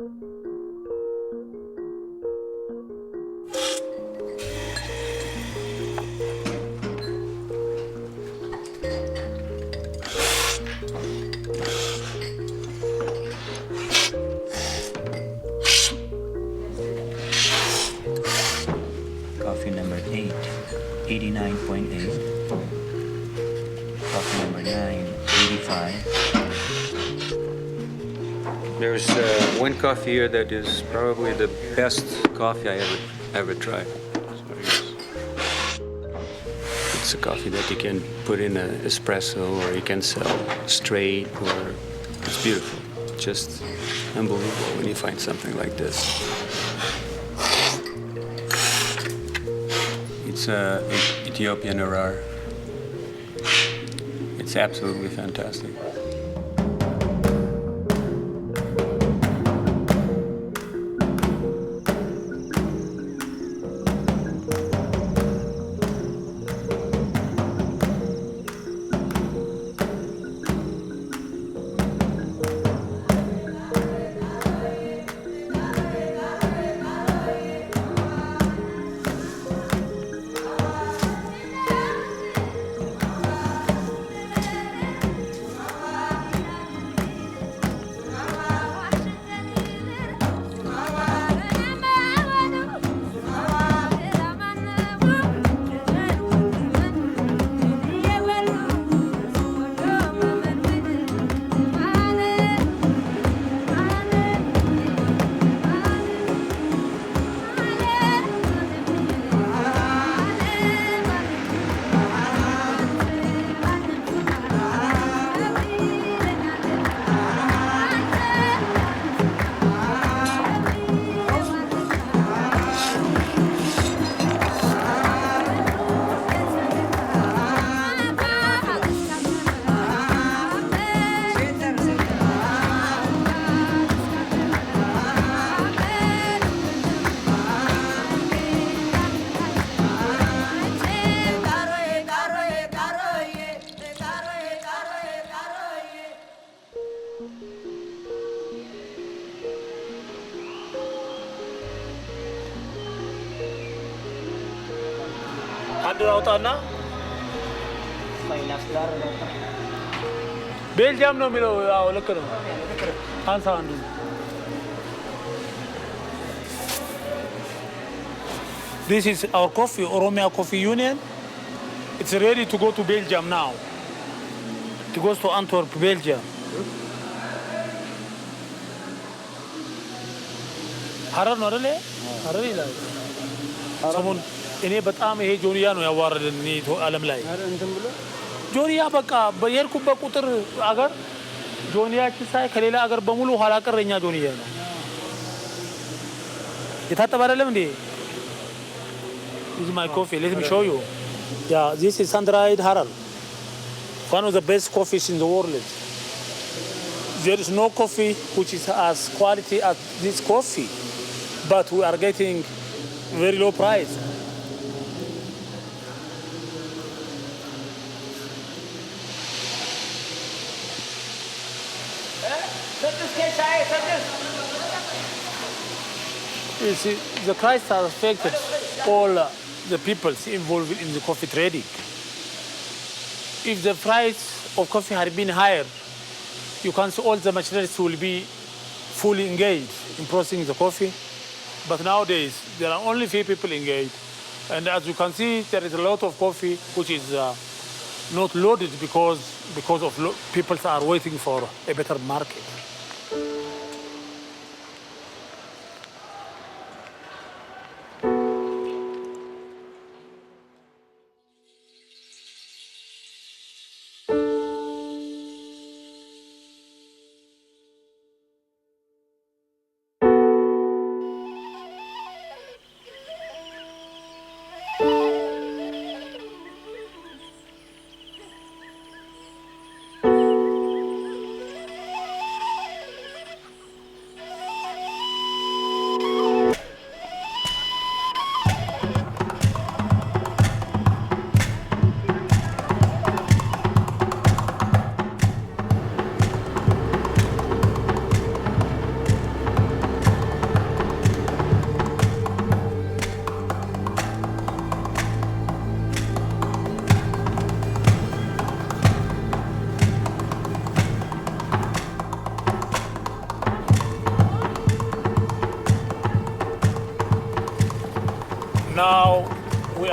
Coffee number 8, 89.8. Coffee number 9, 85. There's one coffee here that is probably the best coffee I ever tried. It's a coffee that you can put in an espresso, or you can sell straight, or it's beautiful. Just unbelievable when you find something like this. It's Ethiopian Arar. It's absolutely fantastic. ቤልጅየም ነው የሚለው። አዎ ልክ ነው። አንሳ አንዱ This is our coffee, Oromia Coffee Union. It's ready to go to Belgium now. It goes to Antwerp, Belgium. ሀረር ነው አይደል? ሀረር ይላል። ሰሞኑን እኔ በጣም ይሄ ጆንያ ነው ያዋረደን እኔ ዓለም ላይ ጆንያ በቃ በየርኩበት ቁጥር አገር ጆንያችን ሳይ ከሌላ አገር በሙሉ ኋላ ቀረኛ ጆንያ ነው። የታጠበ አይደለም እንዴ? This is my coffee. Let me show you. Yeah, this is sun-dried Harar. One of the best coffees in the world. There is no coffee which is as quality as this coffee, but we are getting very low price. You see, the price has affected all the people involved in the coffee trading. If the price of coffee had been higher, you can see all the machineries will be fully engaged in processing the coffee. But nowadays, there are only few people engaged. And as you can see, there is a lot of coffee which is not loaded because of people are waiting for a better market.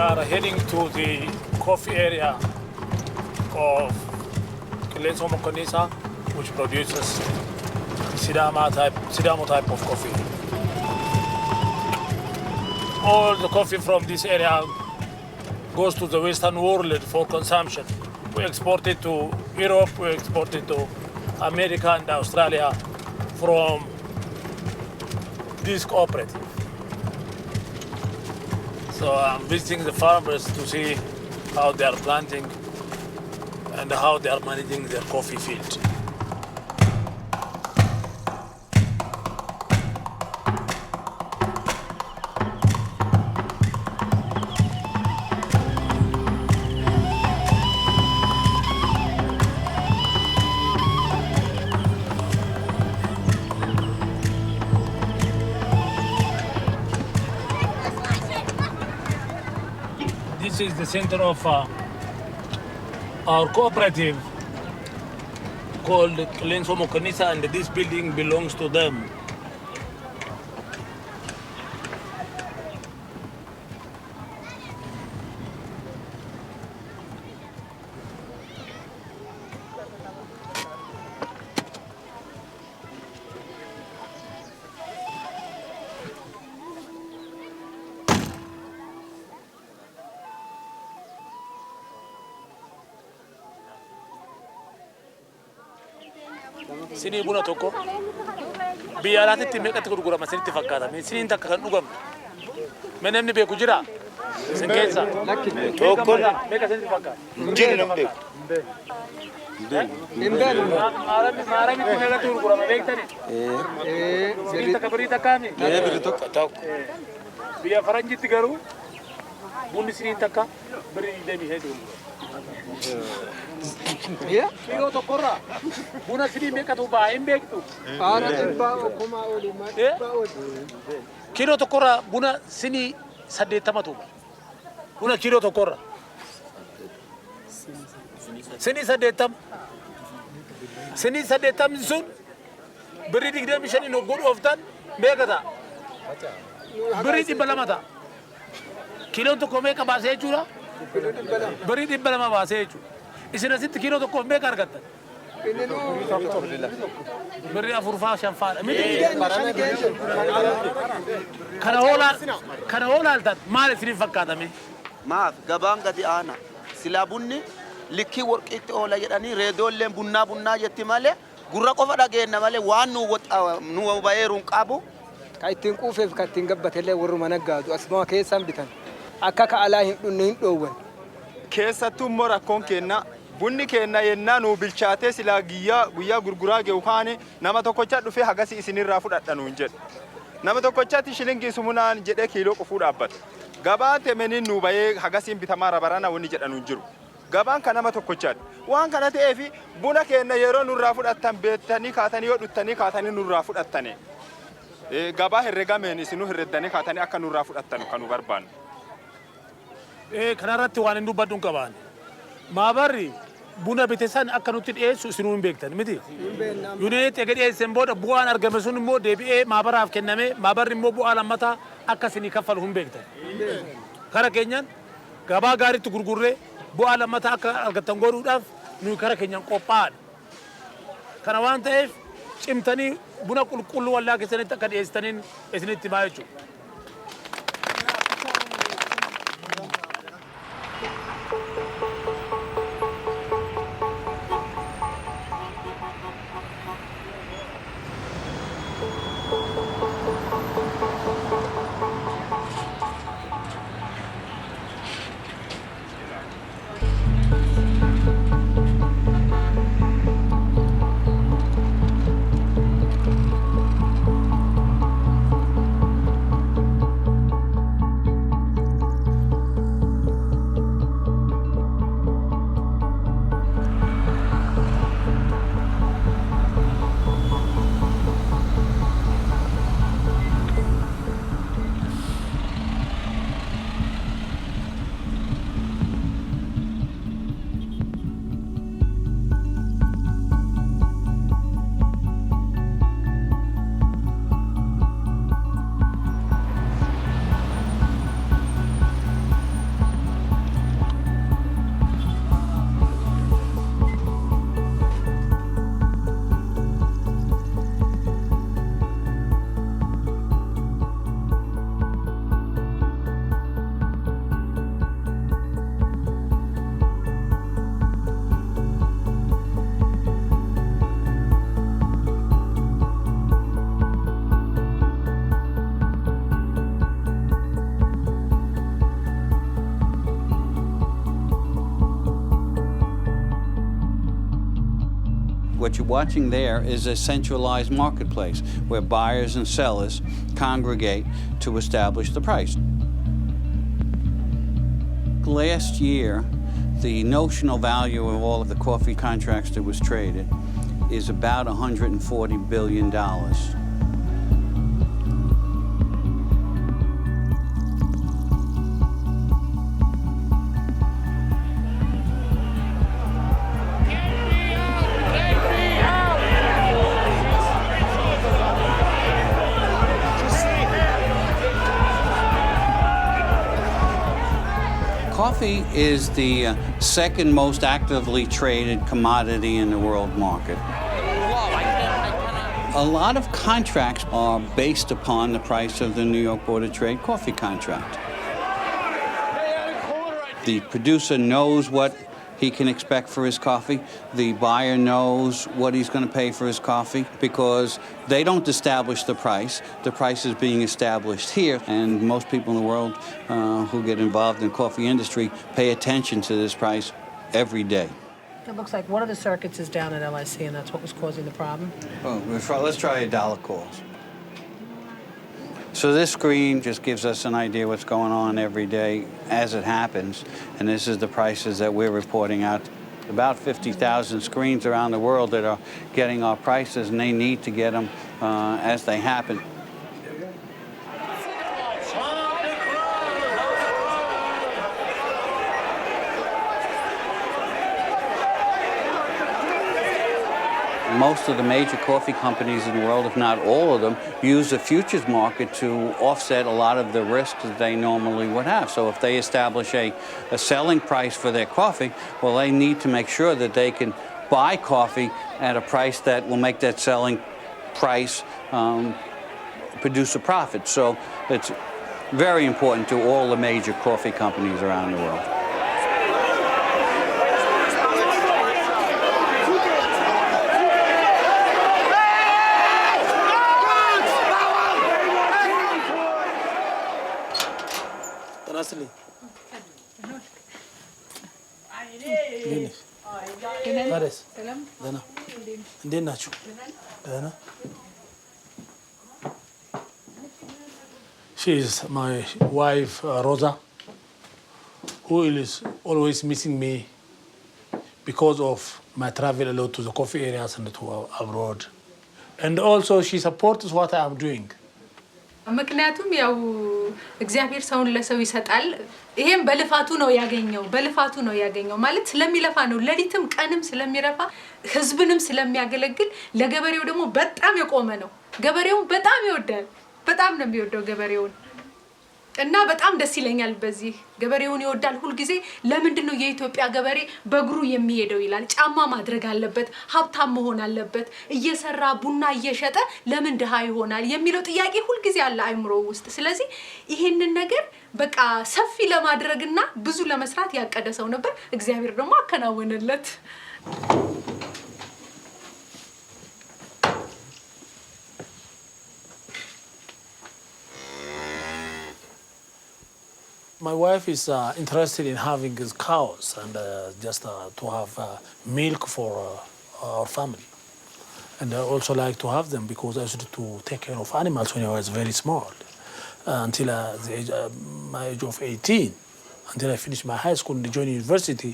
are heading to the coffee area of Kilenso Mokonisa, which produces Sidamo type of coffee. All the coffee from this area goes to the Western world for consumption. We export it to Europe, we export it to America and Australia from this cooperative. So I'm visiting the farmers to see how they are planting and how they are managing their coffee field. This is the center of our cooperative called Kilenso Mokonisa, and this building belongs to them. Sini buna tokko biyya alaatti meeqatti gurgurama sinitti fakkaata? Siniin takka kan dhugamu. Mee namni beeku jira? Isin keessa? Tokko meeqa sinitti fakkaata? Jiri namni beeku. Maaramitti meeqatti gurgurama beektani? Siniin takka birii takkaami? Birii tokko. Biyya faranjitti garuu bunni siniin takka birii 20 hedduu. Kilo tokkorra buna sinii meeqatu baay'ee hin beektu. Kilo tokkorra buna sinii 80tu. Buna kilo tokkorra. Sinii 80. Sinii 80 sun birrii 25 no good oftan meeqata? Birrii 200 ta'a. Kiloon tokko meeqa baasee jechuudha? Birrii 200 baasee jechuudha. Isin asitti kiiloo tokkoof meeqa argattan? Birrii 4-5 kana hoolaaltan maal isiniif fakkaatame? Maaf gabaan gadi aana. Silaa bunni likkii warqiitti oola jedhanii reedoolleen bunnaa jetti malee gurra qofa dhageenna malee waan nu bayeeruun qabu. Ka ittiin quufeef ka ittiin gabbatellee warruma naggaatu asuma keessaan bitan. Akka ka alaa hin dhunne hin dhoowwan. Keessattuu immoo rakkoon kenna bunni kenna yennaa nu bilchaatee silaa guyyaa gurguraa ge'u kaane nama tokkocha dhufee hagasi isinirraa fudhadhanuun jedhe. Nama tokkochatti shilingii sumunaan jedhee kiiloo qofuu dhaabbata. Gabaan temeniin nu bayee hagasiin bitamaa rabarana wanni jedhanuun jiru. Gabaan kan nama tokkochaati. Waan kana ta'eefi buna kenna yeroo nurraa fudhattan beektanii kaatanii yoo dhuttanii kaatanii nurraa fudhattane. Gabaa herregameen isinuu herreddanii kaatanii akka nurraa fudhattan kan nu barbaannu. Kanarratti waan hin dubbadhuun qabaan. Maabarri buna bitesan akka nutti dhiyeessu isinuu hin beektan miti. Yuuniyeetti eega dhiyeessan booda bu'aan argame sun immoo deebi'ee maabaraaf kenname maabarri immoo bu'aa lammataa akka isinii kaffalu hin beektan. Kara keenyan gabaa gaariitti gurgurree bu'aa lammataa akka argattan godhuudhaaf nuyi kara keenyan qophaa'aadha. Kana waan ta'eef cimtanii buna qulqulluu wallaa keessanitti akka dhiyeessitaniin isinitti himaa jechuudha. What you're watching there is a centralized marketplace where buyers and sellers congregate to establish the price. Last year, the notional value of all of the coffee contracts that was traded is about $140 billion. Coffee is the second most actively traded commodity in the world market. A lot of contracts are based upon the price of the New York Board of Trade coffee contract. The producer knows what he can expect for his coffee. The buyer knows what he's going to pay for his coffee because they don't establish the price. The price is being established here, and most people in the world who get involved in the coffee industry pay attention to this price every day. It looks like one of the circuits is down at LIC, and that's what was causing the problem. Oh, let's try $1 calls. So this screen just gives us an idea what's going on every day as it happens, and this is the prices that we're reporting out. About 50,000 screens around the world that are getting our prices, and they need to get them as they happen. Most of the major coffee companies in the world, if not all of them, use the futures market to offset a lot of the risks that they normally would have. So if they establish a selling price for their coffee, well, they need to make sure that they can buy coffee at a price that will make that selling price produce a profit. So it's very important to all the major coffee companies around the world. She is my wife, Rosa, who is always missing me because of my travel a lot to the coffee areas and to abroad. And also she supports what I am doing. ምክንያቱም ያው እግዚአብሔር ሰውን ለሰው ይሰጣል ይሄም በልፋቱ ነው ያገኘው ማለት ስለሚለፋ ነው ለሊትም ቀንም ስለሚረፋ ህዝብንም ስለሚያገለግል ለገበሬው ደግሞ በጣም የቆመ ነው ገበሬው በጣም ይወዳል በጣም ነው የሚወደው ገበሬውን እና በጣም ደስ ይለኛል በዚህ ገበሬውን ይወዳል ሁሉ ጊዜ ለምንድነው የኢትዮጵያ ገበሬ በእግሩ የሚሄደው ይላል ጫማ ማድረግ አለበት ሀብታም መሆን አለበት እየሰራ ቡና እየሸጠ ለምን ድሃ ይሆናል የሚለው ጥያቄ ሁሉ ጊዜ አለ አይምሮ ውስጥ ስለዚህ ይሄንን ነገር በቃ ሰፊ ለማድረግና ብዙ ለመስራት ያቀደ ሰው ነበር እግዚአብሔር ደግሞ አከናወነለት My wife is interested in having cows and just to have milk for our family. And I also like to have them because I used to take care of animals when I was very small. Until my age of 18, until I finished my high school and joined university,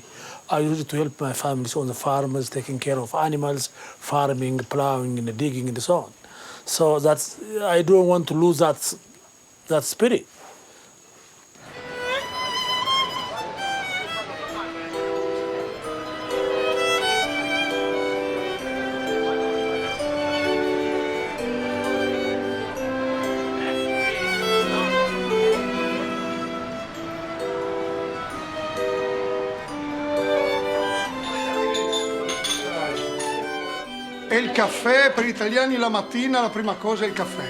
I used to help my family on the farmers, taking care of animals, farming, plowing, and digging, and so on. So I don't want to lose that spirit. E il caffè per gli italiani la mattina la prima cosa è il caffè.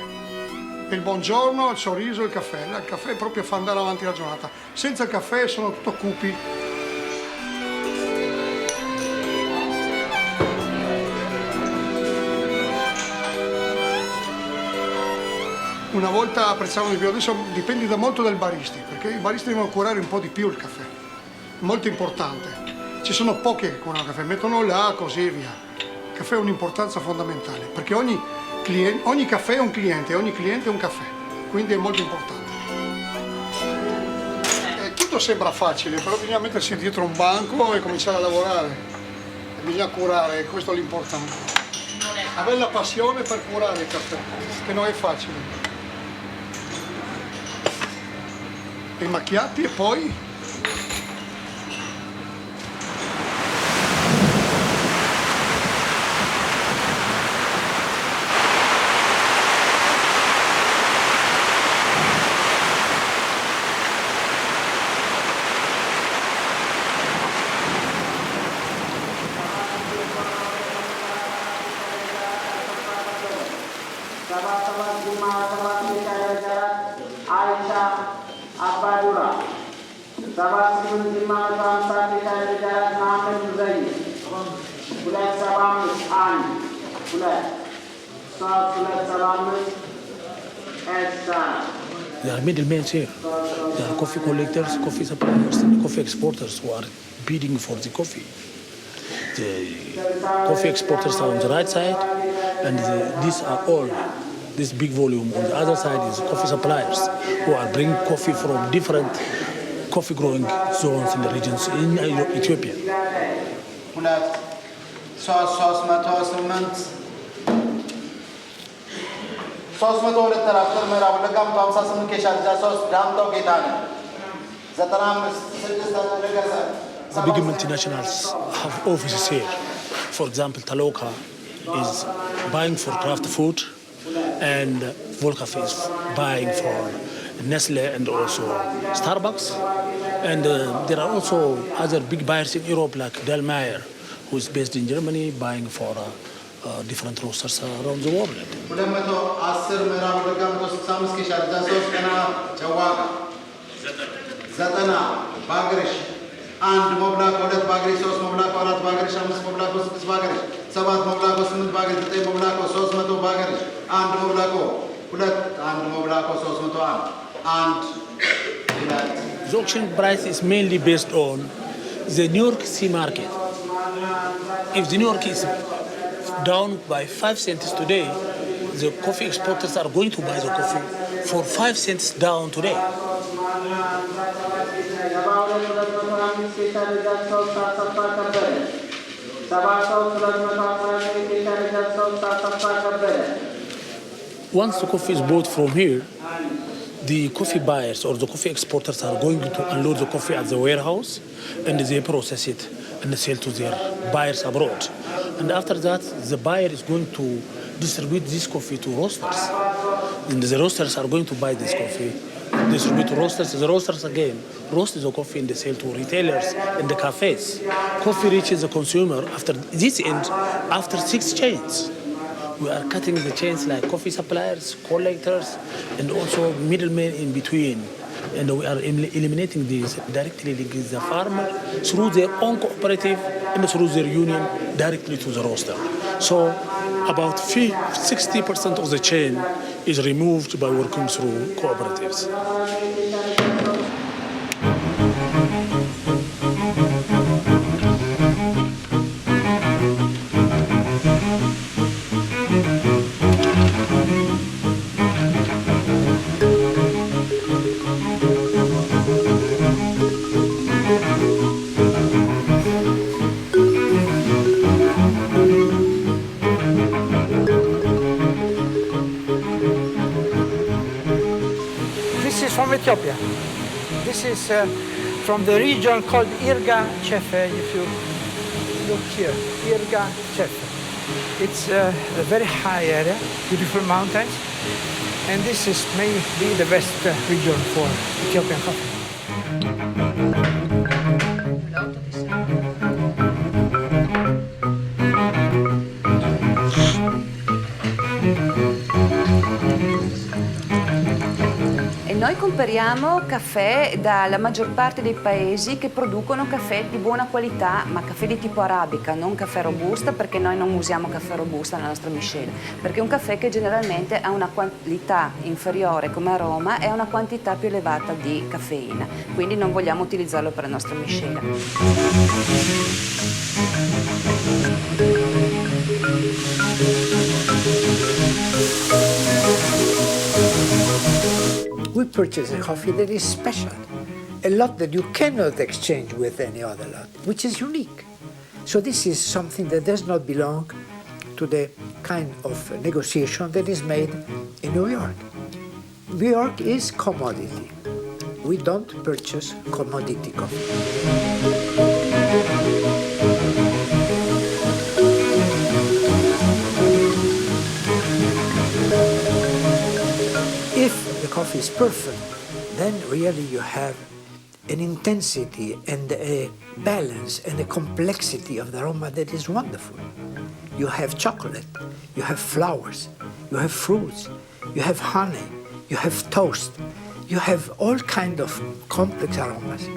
Il buongiorno, il sorriso, il caffè. Il caffè proprio fa andare avanti la giornata. Senza il caffè sono tutto cupi. Una volta apprezzavano di più, adesso dipende da molto dal baristi, perché i baristi devono curare un po' di più il caffè. Molto importante. Ci sono pochi che curano il caffè, mettono là così via. Il caffè ha un'importanza fondamentale, perché ogni caffè è un cliente, ogni cliente è un caffè, quindi è molto importante. Tutto sembra facile, però bisogna mettersi dietro un banco e cominciare a lavorare. E bisogna curare, questo è l'importante. Avere la passione per curare il caffè, che non è facile. I macchiati e poi There are middlemen here. There are coffee collectors, coffee suppliers, and coffee exporters who are bidding for the coffee. The coffee exporters are on the right side, and these are all, this big volume. On the other side is coffee suppliers who are bringing coffee from different coffee growing zones in the regions in Ethiopia. The big multinationals have offices here. For example, Taloka is buying for craft food, and Volcafe is buying for Nestle and also Starbucks. And there are also other big buyers in Europe like Delmeyer, who is based in Germany, buying for different roasters around the world. አንድ ሞብላኮ ሁለት ባግሪ ሶስት ሞብላኮ አራት ባግሪ አምስት ሞብላኮ ስድስት ባግሪ ሰባት ሞብላኮ ስምንት ባግሪ ዘጠኝ ሞብላኮ 300 ባግሪ አንድ ሞብላኮ ሁለት አንድ ሞብላኮ 301 The auction price is mainly based on the New York Sea market. If the New York is down by 5 cents today, the coffee exporters are going to buy the coffee for 5 cents down today. Once the coffee is bought from here, the coffee buyers or the coffee exporters are going to unload the coffee at the warehouse, and they process it and sell to their buyers abroad. And after that, the buyer is going to distribute this coffee to roasters. And the roasters are going to buy this coffee, distribute to roasters. The roasters again roast the coffee and they sell to retailers and the cafes. Coffee reaches the consumer after this end, after 6 chains. We are cutting the chains like coffee suppliers, collectors, and also middlemen in between. And we are eliminating these, directly linking the farmer through their own cooperative and through their union directly to the roaster. So about 60% of the chain is removed by working through cooperatives. From Ethiopia. This is from the region called Irga Chefe. If you look here, Irga Chefe. It's a very high area, beautiful mountains, and this is maybe the best region for Ethiopian coffee. Noi comperiamo caffè dalla maggior parte dei paesi che producono caffè di buona qualità, ma caffè di tipo arabica, non caffè robusta, perché noi non usiamo caffè robusta nella nostra miscela, perché è un caffè che generalmente ha una qualità inferiore come aroma e ha una quantità più elevata di caffeina, quindi non vogliamo utilizzarlo per la nostra miscela. purchase a coffee that is special, a lot that you cannot exchange with any other lot, which is unique. So this is something that does not belong to the kind of negotiation that is made in New York. New York is commodity. We don't purchase commodity coffee. If the coffee is perfect, then really you have an intensity and a balance and a complexity of the aroma that is wonderful. You have chocolate, you have flowers, you have fruits, you have honey, you have toast, you have all kinds of complex aromas.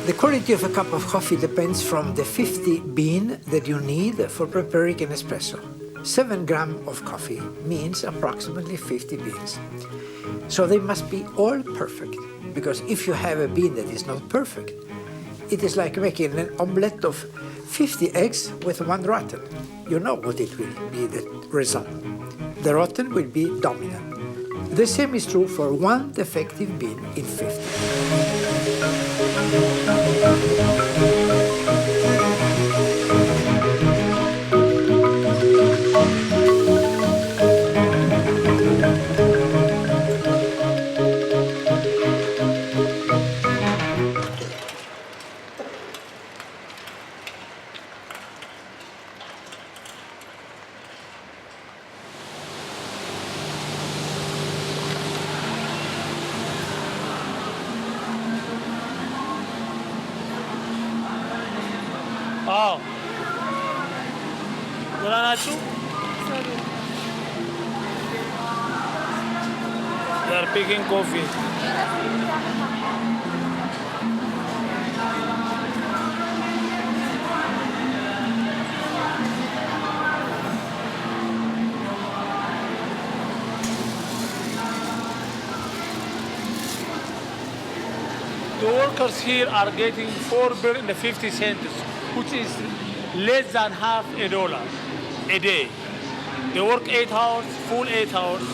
The quality of a cup of coffee depends from the 50 bean that you need for preparing an espresso. 7 grams of coffee means approximately 50 beans. So they must be all perfect, because if you have a bean that is not perfect, it is like making an omelette of 50 eggs with one rotten. You know what it will be the result. The rotten will be dominant. The same is true for one defective bean in 50. Oh. ደህና ናችሁ? They are picking coffee. The workers here are getting $4.50, which is less than half a dollar a day. They work 8 hours, full 8 hours,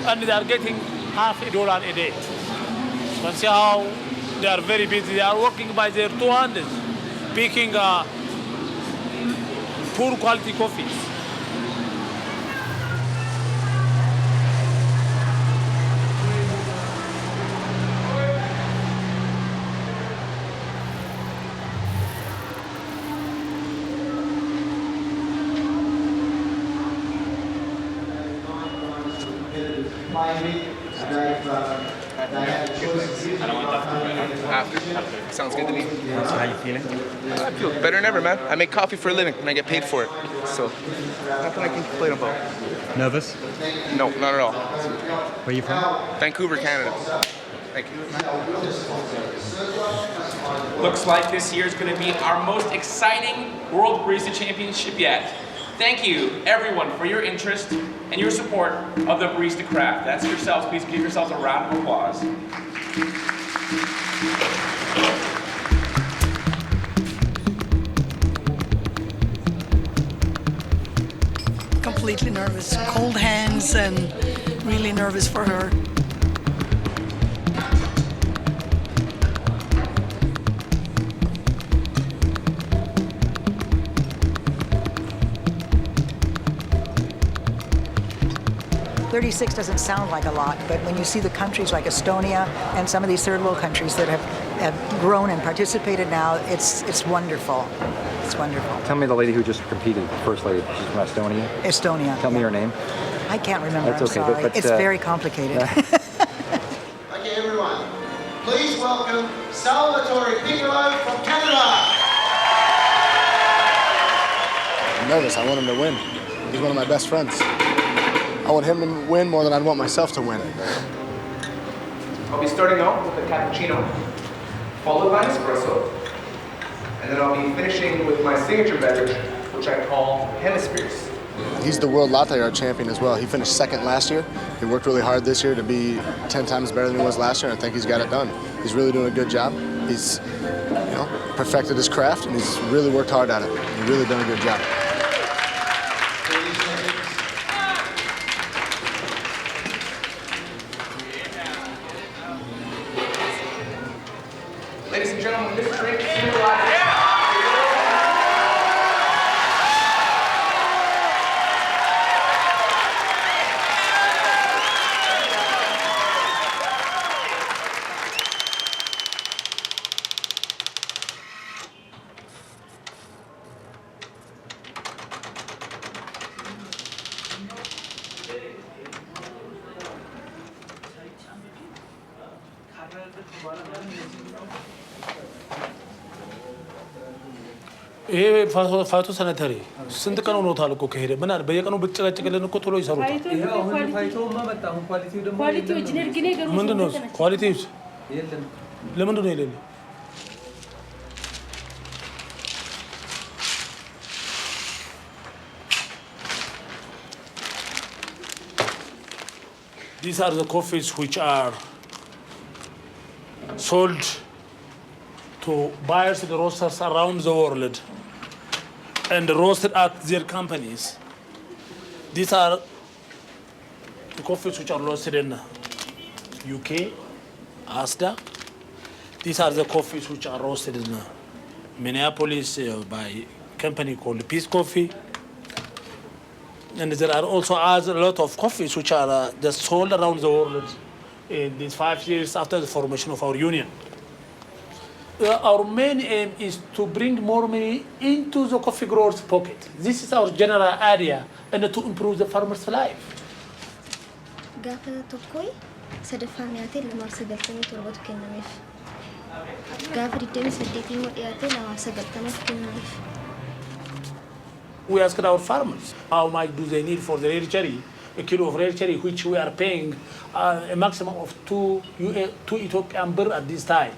and they are getting half a dollar a day. You can see how they are very busy. They are working by their 2 hands, picking poor quality coffees. Sounds good to me. So how you feeling? I feel better than ever, man. I make coffee for a living and I get paid for it. So, nothing I can complain about. Nervous? No, not at all. Where are you from? Vancouver, Canada. Thank you. Looks like this year is going to be our most exciting World Barista Championship yet. Thank you, everyone, for your interest and your support of the barista craft. That's yourselves. Please give yourselves a round of applause. Completely nervous, cold hands, and really nervous for her. $36 doesn't sound like a lot, but when you see the countries like Estonia and some of these third world countries that have grown and participated now, it's wonderful. It's wonderful. Tell me the lady who just competed, the first lady. She's from Estonia? Estonia. Tell me her name. I can't remember, That's okay, I'm sorry. but It's very complicated. Okay, everyone. Please welcome Salvatore Piccolo from Canada. I'm nervous. I want him to win. He's one of my best friends. I want him to win more than I'd want myself to win. I'll be starting out with a cappuccino, followed by an espresso, and then I'll be finishing with my signature beverage, which I call hemispheres. He's the world latte art champion as well. He finished second last year. He worked really hard this year to be 10 times better than he was last year, and I think he's got it done. He's really doing a good job. He's, perfected his craft, and he's really worked hard at it. He's really done a good job. Ladies and gentlemen, this drink symbolizes... ይሄ ፋይቶ ሰነተሪ ስንት ቀን ሆኖታል እኮ ከሄደ ምን አለ በየቀኑ ብትጨቀጭቅልን እኮ ቶሎ ይሰሩታል። ምንድን ነው ኳሊቲዎች ለምንድን ነው የሌለው? These are the coffees which are sold to buyers and roasters around the world and roasted at their companies. These are the coffees which are roasted in UK, Asda. These are the coffees which are roasted in Minneapolis by a company called Peace Coffee. And there are also a lot of coffees which are just sold around the world in these 5 years after the formation of our union. Our main aim is to bring more money into the coffee growers' pocket. This is our general idea, and to improve the farmer's life. We asked our farmers how much do they need for the rare cherry, a kilo of rare cherry, which we are paying a maximum of 2 Ethiopian birr at this time.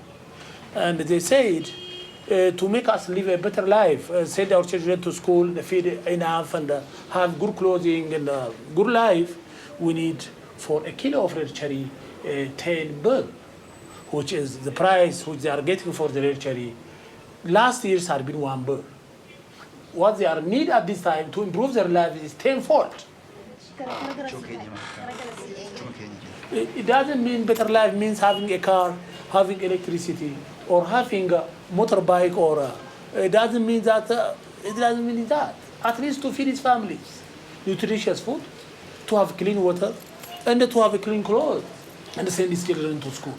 And they said, to make us live a better life, send our children to school, feed enough, and have good clothing and good life, we need for a kilo of red cherry 10 birr, which is the price which they are getting for the red cherry. Last year's had been 1 birr. What they are need at this time to improve their life is 10-fold. It doesn't mean better life means having a car, having electricity, or having a motorbike, or it doesn't mean that. It doesn't mean that. At least to feed his families, nutritious food, to have clean water, and to have a clean clothes, and send his children to school.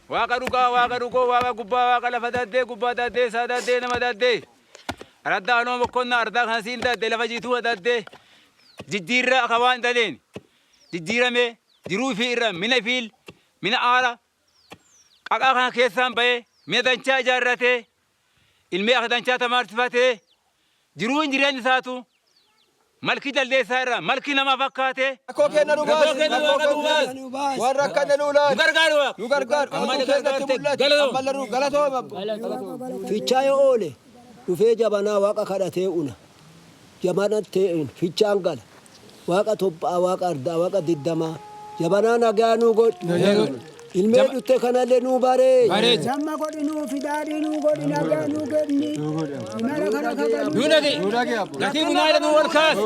Waka ruko, waka gubba, waka lafadade, gubba dade, sadade, namadade. Arada ano mokonna, arada hasil dade, lafajitu dade. Jidira akawan dalin. Jidira me, diru fiira, mina fil, mina ara. Kaka kan kesan bae, mina dancha jarrate. Ilme akdancha tamartifate. Diru injiran satu. Malki dalde sara, malki nama fakkaate. Akkoo kenna dhugaas. Warra akka daluulaan. Nu gargaaru. Amma galatooma. Fichaa yoo oole dhufee jabanaa waaqa kadhatee una. Jabana ta'een fichaan gala. Waaqa tobbaa, waaqa ardaa, waaqa diddamaa. Jabanaa nagaa nu godhi. Ilmee dhutte kanallee nu baree. Jamma godhi nu fidaadhi nu godhi nagaa nu godhi. Nudagi. Gatii bunaa nu walkaas.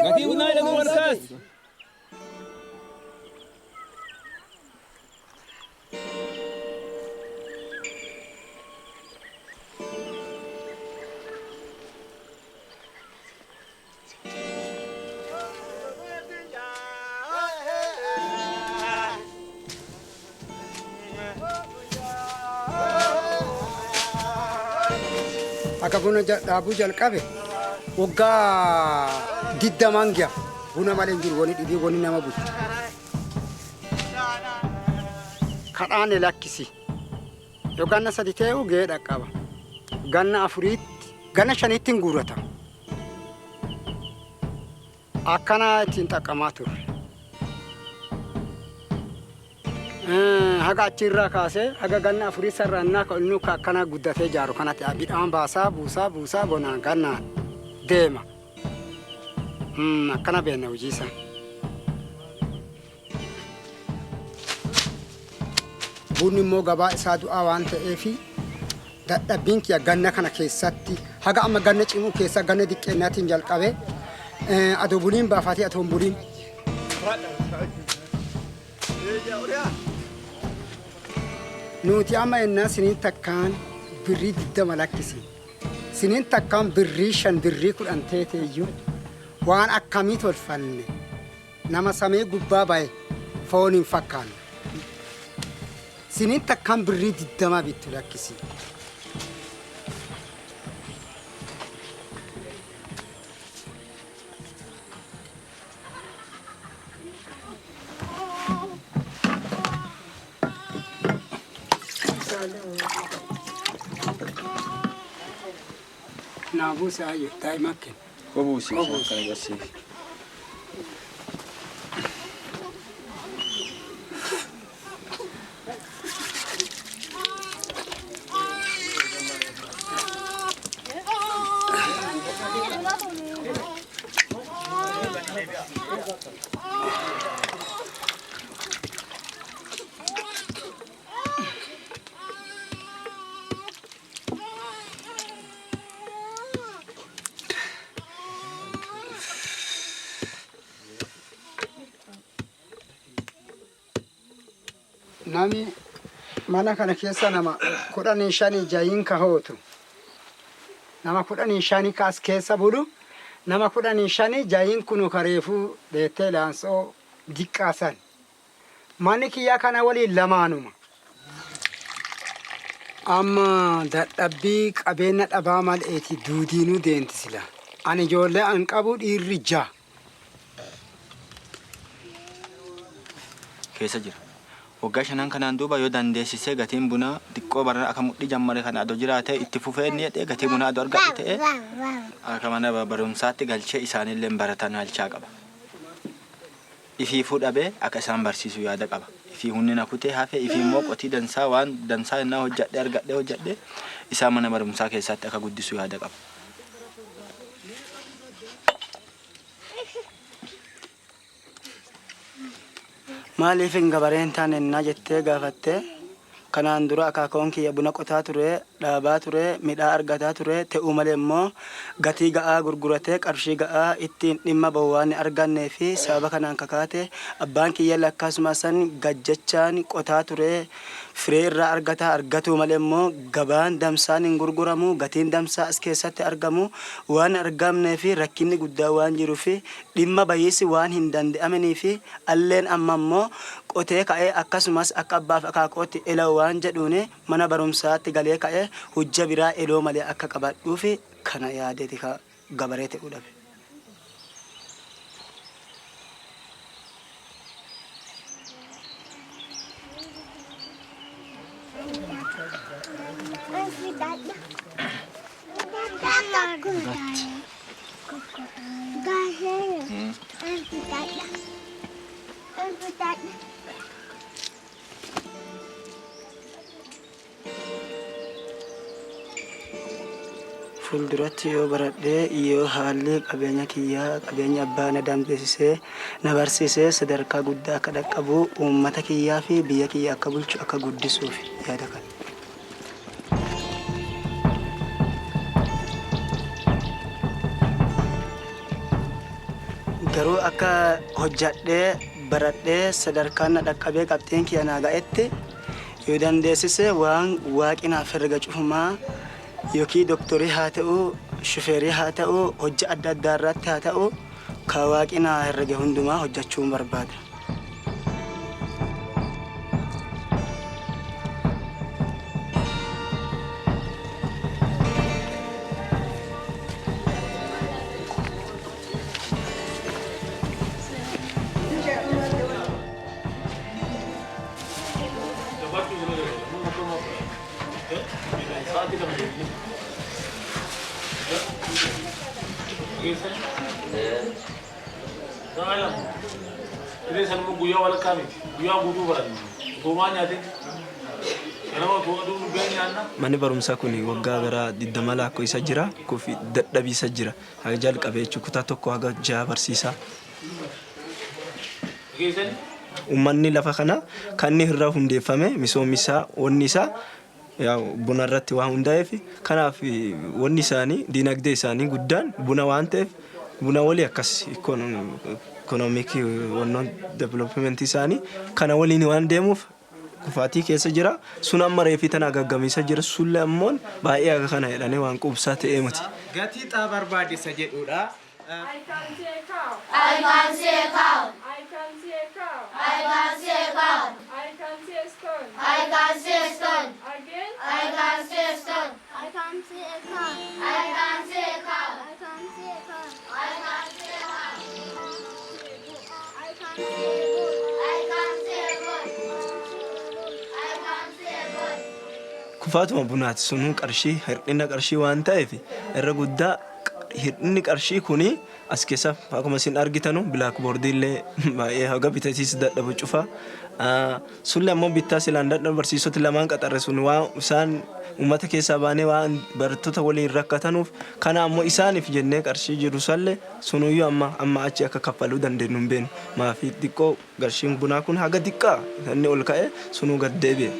Gatii bunaa nu walkaas. Akka buna dhaabuu jalqabe waggaa 20 buna malee hin jiru wani dhibee wani nama bulchu. kadhaane lakkisi. Yoo ganna sadi ta'u gahee dhaqqaba. Ganna afuriitti ganna shaniitti hin guurrata. Akkana ittiin xaqqamaa turre. Haga achirraa kaasee haga ganna afurii sararannaa inni akkana guddatee jaaru kanatti midhaan baasaa buusaa bonaan gannaan deema. Akkana beekna hojii isaa. Bunni immoo gabaa isaa du'aa waan ta'eef dadhabbiin kiyya ganna kana keessatti haga amma ganna cimuu keessa ganna diqqeennaatiin jalqabee adoo buniin baafatee atoon buniin. Nuti amma ennaa siniin takkaan birrii 20 lakkisi. Siniin takkaan birrii 5 birrii 10 teeteeyyuu waan akkamii tolfanne nama samee gubbaa bahe foon hin fakkaanne. Siniin takkaan birrii 20 bittu lakkisi. Naabuusi ayo daa'imakken. Kobuusi kan agarsiisa. Nami mana kana keessa nama 15 jahiin kahootu. Nama 15 kaas keessa bulu. Nama 15 jahiin kunu kareefuu deettee laansoo diqqaasan. Manni kiyyaa kana waliin lamaanuma. Amma dadhabbii qabeenya dhabaa mal'eeti duudiinuu deenti sila. Ani ijoollee an qabu dhiirri 6. Keessa jira. Waggaa shanan kanaan duuba yoo dandeessisee gatiin bunaa xiqqoo barana akka mudhii jammare kana adoo jiraate itti fufee inni jedhee gatii bunaa adoo argate ta'e akka mana barumsaatti galchee isaanillee baratan halchaa qaba. Ifiifuu dhabee akka isaan barsiisu yaada qaba. Ifii hunni na kutee hafee ifii immoo qotii dansaa waan dansaa innaa hojjadhee argadhee hojjadhee isaa mana barumsaa keessatti akka guddisu yaada qaba. Maaliif hin gabareen taane ennaa jettee gaafattee kanaan dura akaakoon kiyya buna qotaa ture, dhaabaa ture, midhaa argataa ture ta'uu malee immoo gatii ga'aa gurguratee qarshii ga'aa ittiin dhimma bahu waan argannee fi sababa kanaan kakaate abbaan kiyya akkasumas gajjachaan qotaa ture firee irraa argatuu malee immoo gabaan damsaan hin gurguramu gatiin damsaa as keessatti argamu waan argamnee fi rakkinni guddaa waan jiruu fi dhimma bahiisi waan hin danda'amnee fi alleen amma immoo qotee ka'ee akkasumas akka abbaaf akaakootti elaa waan jedhuuni mana barumsaatti galee ka'ee hojja biraa eloo malee akka qabadhuu fi kana yaadeeti ka gabaree ta'uu dhabe. Fuulduratti yoo baradhee yoo haalli qabeenya kiyyaa qabeenya abbaa na dandeessisee na barsiisee sadarkaa guddaa akka dhaqqabu uummata kiyyaa fi biyya kiyya akka bulchu akka guddisuuf yaada kana. Garuu akka hojjadhee baradhee sadarkaan na dhaqqabee qabxeen kiyya naa ga'etti yoo dandeessise waan waaqinaaf herrega cufumaa yookiin doktorii haa ta'uu shufeerii haa ta'uu hojja adda addaa irratti haa ta'uu ka waaqinaa herrege hundumaa hojjechuun barbaada. Ini sanmu guya wal kami, guya gudu baran. Tomanya de. Kenapa tuh aduh ganyana? Mani barumsaa kun waggaa gara 20 lakkoo isa jira kofi dadhabii isa jira haga jalqabee kutaa tokko haga 6 barsiisaa. Uummanni lafa kana kan inni irraa hundeeffame misoomni isaa wanni isaa buna irratti waan hundaa'eef kanaaf wanni isaanii diinagdee isaanii guddaan buna waan ta'eef buna walii akkas economic wannoon development isaanii kana waliin waan deemuuf kufaatii keessa jira sun amma reefii tana gaggamiisa jira sulle ammoon baay'ee akka kana jedhanii waan qubsaa ta'ee miti. Gatii xaa barbaadisa jedhudha. I can see a cow. I can see a cow. I can see a cow. I can see a cow. I can see a stone. I can see a stone. Again. I can see a stone. I can see a cow. I can see a cow. I can see a cow. I can see a cow. I can see a goat. I can see a goat. I can see a goat. Kufaatuma bunaati sunuu qarshii hir'ina qarshii waan ta'eef irra guddaa hir'inni qarshii kuni as keessa akkuma isin argitanu blackboard illee baay'ee haga bitasiis dadhabu cufa sulle ammoo bittaa silaan dadhabu barsiisota lamaan qaxarre sun waan isaan uummata keessaa baanee waan barattoota waliin rakkatanuuf kana ammoo isaaniif jennee qarshii jiru salle sunuyyuu amma achi akka kaffaluu dandeenyu hin beeknu maafi xiqqoo qarshiin bunaa kun haga xiqqaa inni ol ka'e sunuu gad deebi'e.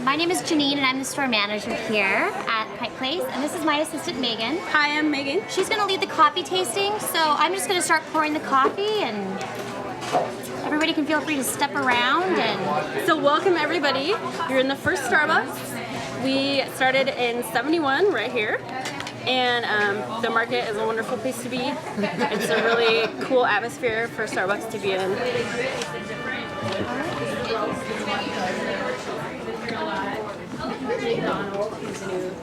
My name is Janine and I'm the store manager here at Pike Place, and this is my assistant Megan. Hi, I'm Megan. She's going to lead the coffee tasting, so I'm just going to start pouring the coffee and everybody can feel free to step around. And so welcome everybody. You're in the first Starbucks. We started in 71 right here. And the market is a wonderful place to be. It's a really cool atmosphere for Starbucks to be in.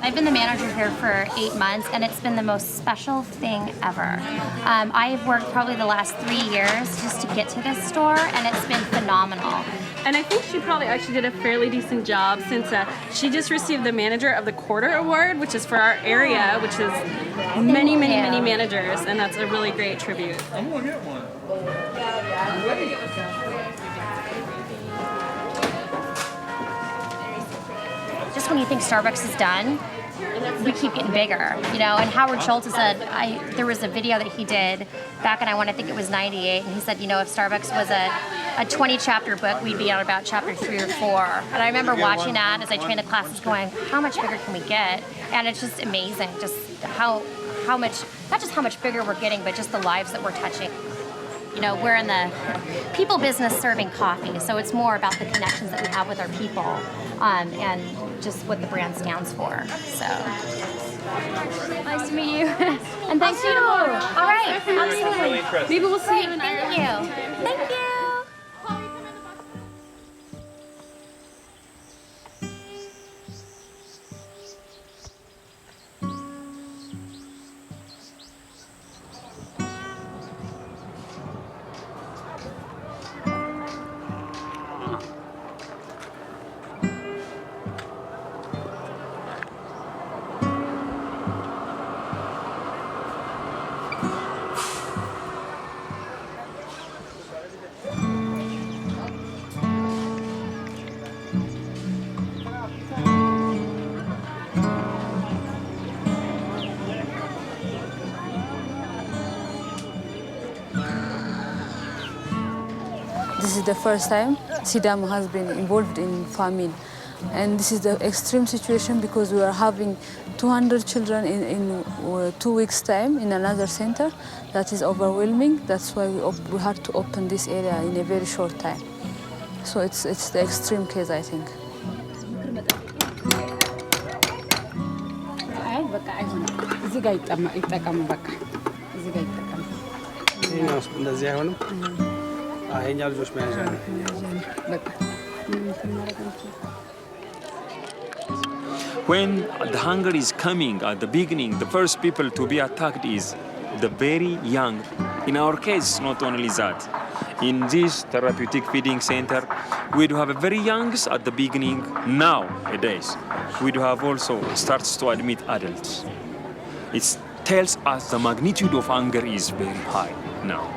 I've been the manager here for 8 months, and it's been the most special thing ever. I've worked probably the last 3 years just to get to this store, and it's been phenomenal. And I think she probably actually did a fairly decent job since she just received the Manager of the Quarter Award, which is for our area, which is many managers, and that's a really great tribute. I'm gonna get one. Just when you think Starbucks is done, we keep getting bigger, you know. And Howard Schultz said, there was a video that he did back in, I think it was 98, and he said, you know, if Starbucks was a 20-chapter book, we'd be on about chapter 3 or 4. And I remember watching that as I trained the classes going, how much bigger can we get? And it's just amazing, just how much, not just how much bigger we're getting, but just the lives that we're touching. You know, we're in the people business serving coffee, so it's more about the connections that we have with our people and just what the brand stands for. So, nice to meet you. And thanks to you. All right, absolutely. Maybe we'll see you in Ireland. Thank you. Thank you. This is the first time Sidamo has been involved in farming. And this is the extreme situation because we are having 200 children in 2 weeks' time in another center. That is overwhelming. That's why we had to open this area in a very short time. So it's the extreme case, I think. When the hunger is coming at the beginning, the first people to be attacked is the very young. In our case, not only that. In this therapeutic feeding center, we do have a very youngs at the beginning nowadays. We do have also starts to admit adults. It tells us the magnitude of hunger is very high now.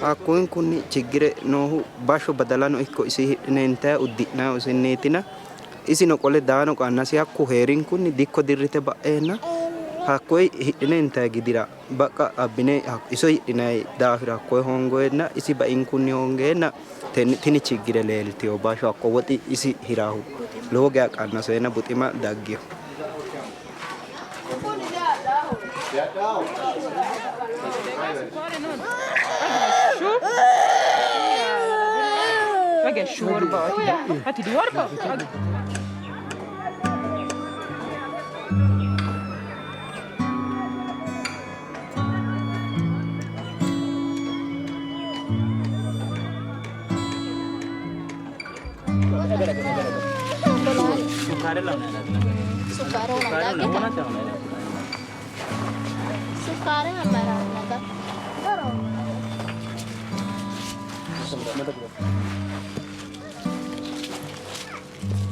Akkuin kun chigire no basho badalano ikko isi nenta uddina usinnetina isi no qole daano qannasi akku heerin kun dikko dirrite ba'ena hakkoi hidinenta gidira baqa abine iso hidinai daafira hakkoi hongoena isi ba'in kun hongeena tini chigire leelti o basho akko woti isi hirahu loga qannasena butima daggio Raga shorba hati di warba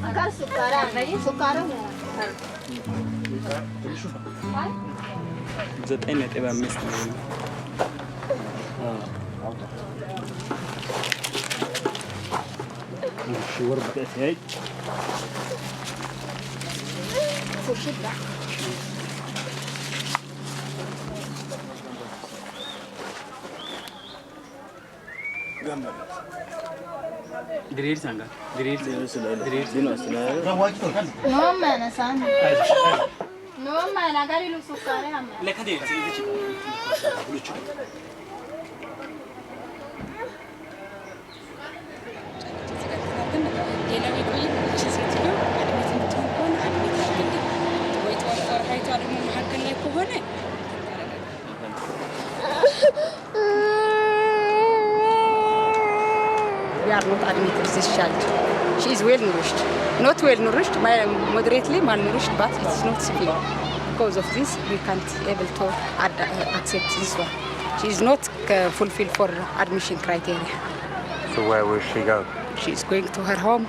Agar sekarang, lagi sekarang ya. ዘጠኝ ነጥብ አምስት ነው። Dirir sangga, dirir No mana sana. No mana gari lu sukare amma. Lekha de lucu. We are not admitted this child. She is well nourished. Not well nourished, moderately malnourished, but it's not severe. Because of this, we can't able to accept this one. She is not fulfilled for admission criteria. So where will she go? She is going to her home.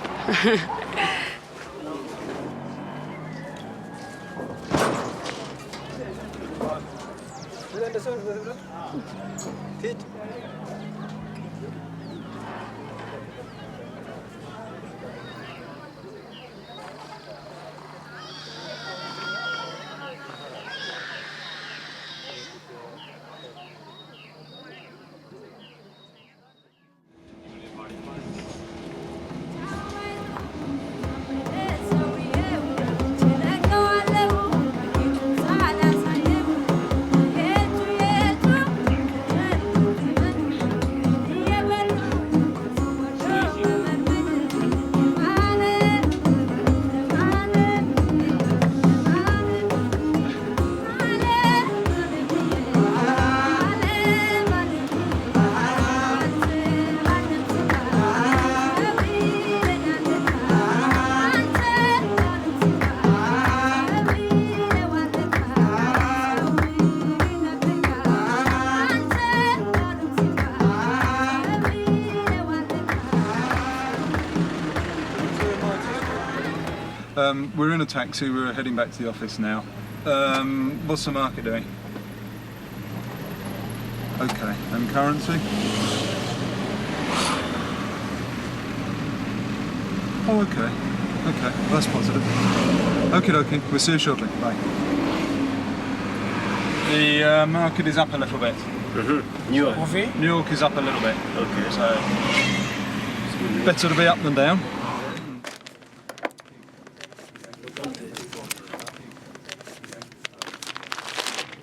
We're in a taxi, we're heading back to the office now. What's the market doing? Okay, and currency? Oh, okay. Okay, well, that's positive. Okay, we'll see you shortly. Bye. The market is up a little bit. New York. Coffee? New York is up a little bit. Okay. So, better to be up than down.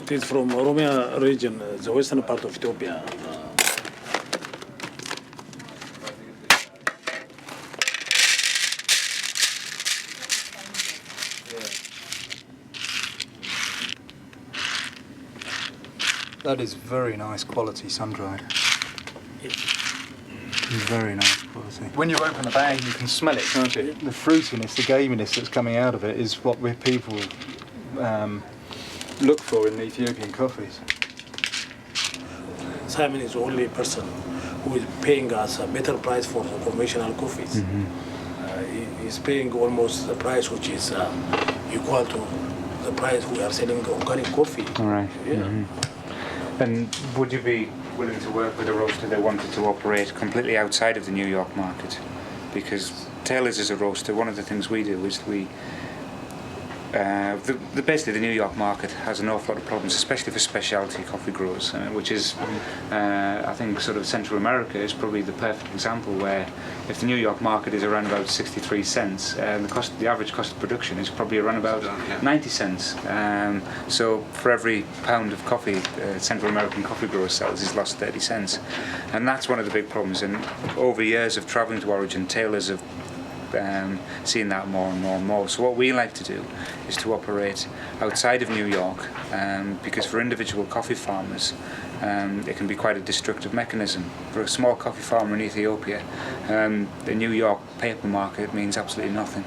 It is from Oromia region, the western part of Ethiopia. That is very nice quality sun-dried. Very nice quality. When you open the bag, you can smell it, can't you? The fruitiness, the gaminess that's coming out of it is what people look for in Ethiopian coffees. Simon is the only person who is paying us a better price for the conventional coffees. He's paying almost the price which is equal to the price we are selling organic coffee. All right. Yeah. And would you be willing to work with a roaster that wanted to operate completely outside of the New York market? Because Taylor's is a roaster. One of the things we do is basically the New York market has an awful lot of problems, especially for specialty coffee growers, which is, I think, sort of Central America is probably the perfect example where if the New York market is around about 63 cents, the average cost of production is probably around about 90 cents. So for every pound of coffee Central American coffee grower sells, he's lost 30 cents. And that's one of the big problems. And over years of travelling to Origin, Taylor's have seeing that more and more and more. So what we like to do is to operate outside of New York, because for individual coffee farmers it can be quite a destructive mechanism. For a small coffee farmer in Ethiopia, the New York paper market means absolutely nothing.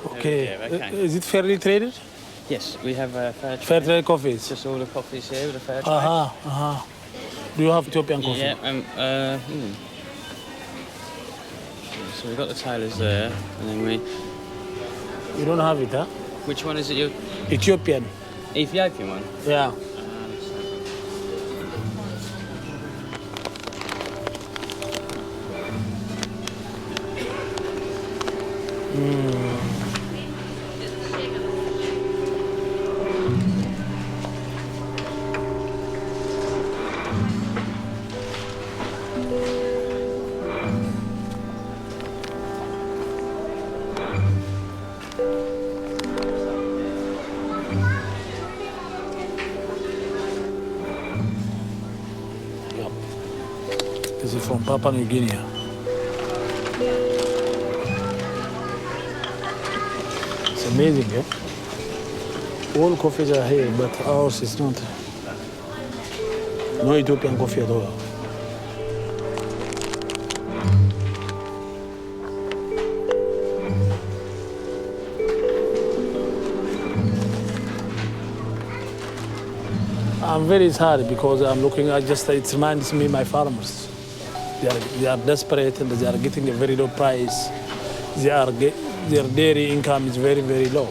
Okay. Is it fairly traded? Yes, we have fair trade coffees. Just all the coffees here with a fair trade. Do you have Ethiopian coffee? Yeah. So we've got the Taylor's there, and then we. You don't have it, huh? Which one is it? Ethiopian. Ethiopian one. Yeah. This is from Papua New Guinea. It's amazing, eh? All coffees are here, but ours is not. No Ethiopian coffee at all. I'm very sad because I'm looking at it reminds me of my farmers. They are desperate and they are getting a very low price. Their dairy income is very, very low.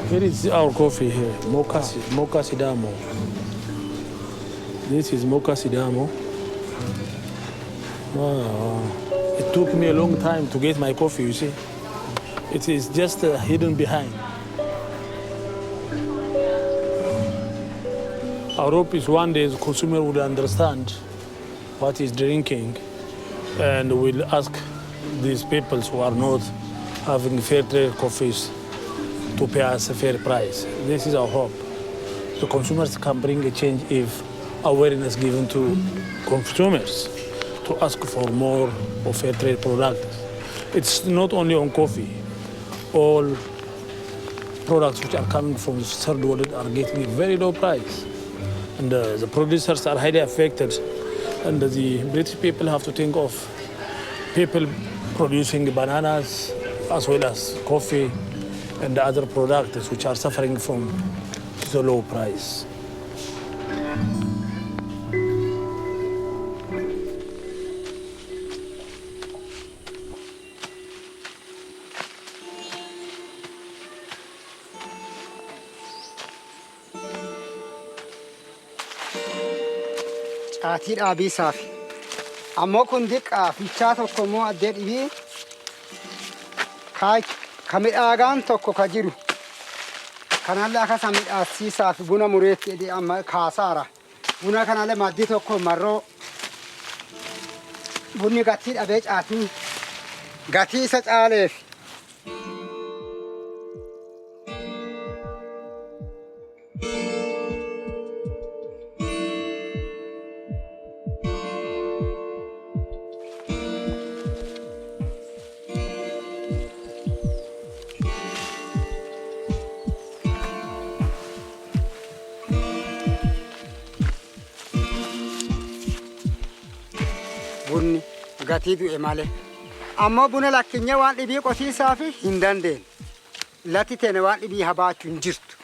Here is our coffee here, Mocha Sidamo. This is Mocha Sidamo. Wow. It took me a long time to get my coffee, you see. It is just hidden behind. Our hope is one day the consumer will understand what he's drinking and will ask these people who are not having fair trade coffees to pay us a fair price. This is our hope. The consumers can bring a change if awareness given to consumers to ask for more of fair trade products. It's not only on coffee. All products which are coming from the third world are getting a very low price. And the producers are highly affected. And the British people have to think of people producing bananas as well as coffee and other products which are suffering from the low price. Caatii dhaabii saafi. Ammoo kun diqqaa fichaa tokko immoo addee dhibii ka midhaagaan tokko ka jiru. Kanallee akkasa midhaasiisaa fi buna mureetti jedhee amma kaasaara. Buna kanallee maddii tokko marroo bunni gatii dhabee caatii gatii isa caaleef. Bunni gatii du'e malee. Ammoo buna lakkinya waan dhibii qotiisaa fi hin dandeenye. Lati teene waan dhibii habaachuu hin jirtu.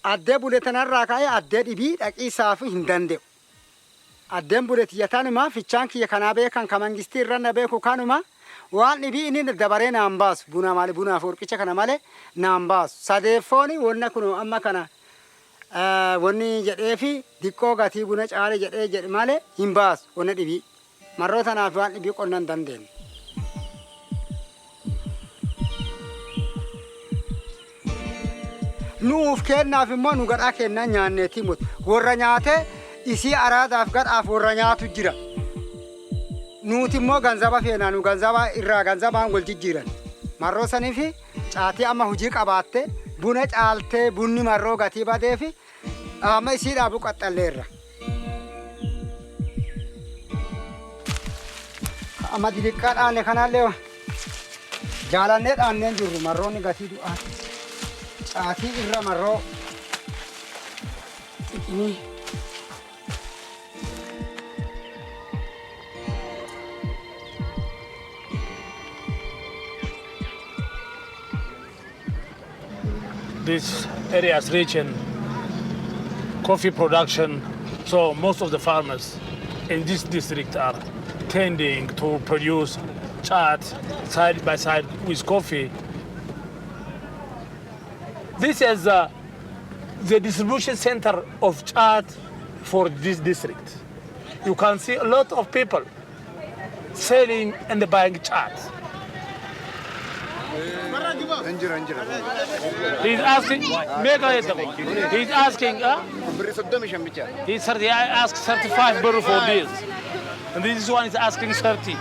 Addee bulee tanarraa ka'ee addee dhibii dhaqiisaa fi hin danda'u. Addeen bulee tiyyataanuma fichaan kiyya kanaa beekan ka mangistii irra na beeku kanuma waan dhibii inni dabaree naan baasu buna malee bunaaf warqicha kana malee naan baasu. Sadeeffooni wanna kun amma kana wanni jedhee fi diqqoo gatii buna caale jedhee jedhe malee hin baasu wanna dhibii. Marroo tanaaf waan dhibii qonna hin dandeenye. Nuuf kennaaf immoo nu gadhaa kennaa nyaanneetii mutu. Warra nyaatee isii araadaaf gadhaaf warra nyaatu jira. Nuti immoo ganzaba feenaa nu ganzaba irraa ganzabaan wal jijjiiran. Marroo saniif caatii amma hojii qabaatte buna caaltee bunni marroo gatii badee fi amma isii dhaabu qaxxalleerra. Amma didikkaa dhaanne kanallee jaalannee dhaanneen jirru marroonni gatii du'aati. Caatii irra marroo xiqqinii. This area is rich in coffee production, so most of the farmers in this district are tending to produce chat side by side with coffee. This is the distribution center of chat for this district. You can see a lot of people selling and buying chat. He's asking, he's asking, he said, I asked 35 birr for this. And this one is asking 30.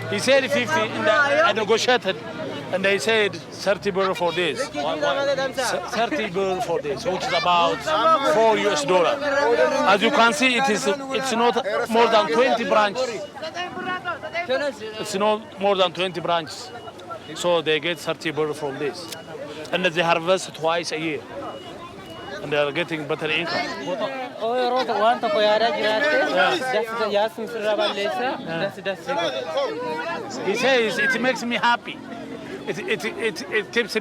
He said 50, and I negotiated, and they said 30 birr for this. 30 birr for this, which is about $4. As you can see, it's not more than 20 branches. It's not more than 20 branches. So they get 30 birr from this. And they harvest twice a year. And they are getting better income. He says it makes me happy. It gives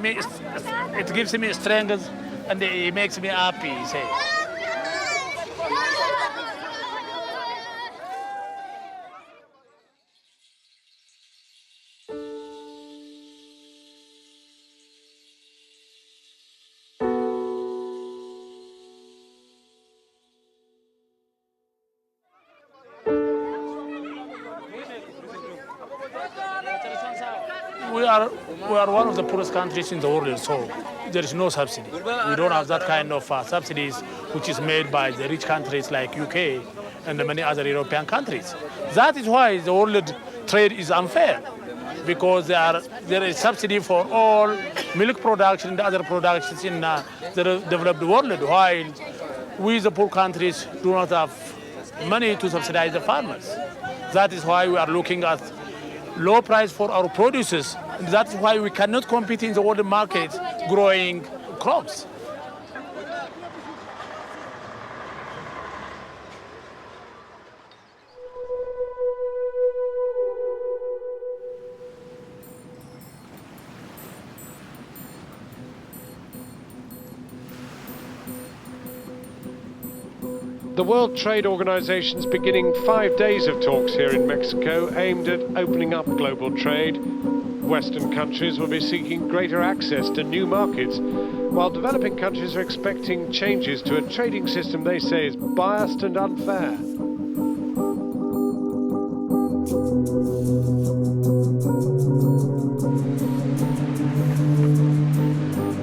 me strength, and it makes me happy, he says. We are one of the poorest countries in the world, so there is no subsidy. We don't have that kind of subsidies which is made by the rich countries like UK and the many other European countries. That is why the world trade is unfair, because there is subsidy for all milk production and other productions in the developed world, while we, the poor countries, do not have money to subsidize the farmers. That is why we are looking at low price for our produces. And that's why we cannot compete in the world market growing crops. The World Trade Organization's beginning 5 days of talks here in Mexico aimed at opening up global trade. Western countries will be seeking greater access to new markets, while developing countries are expecting changes to a trading system they say is biased and unfair.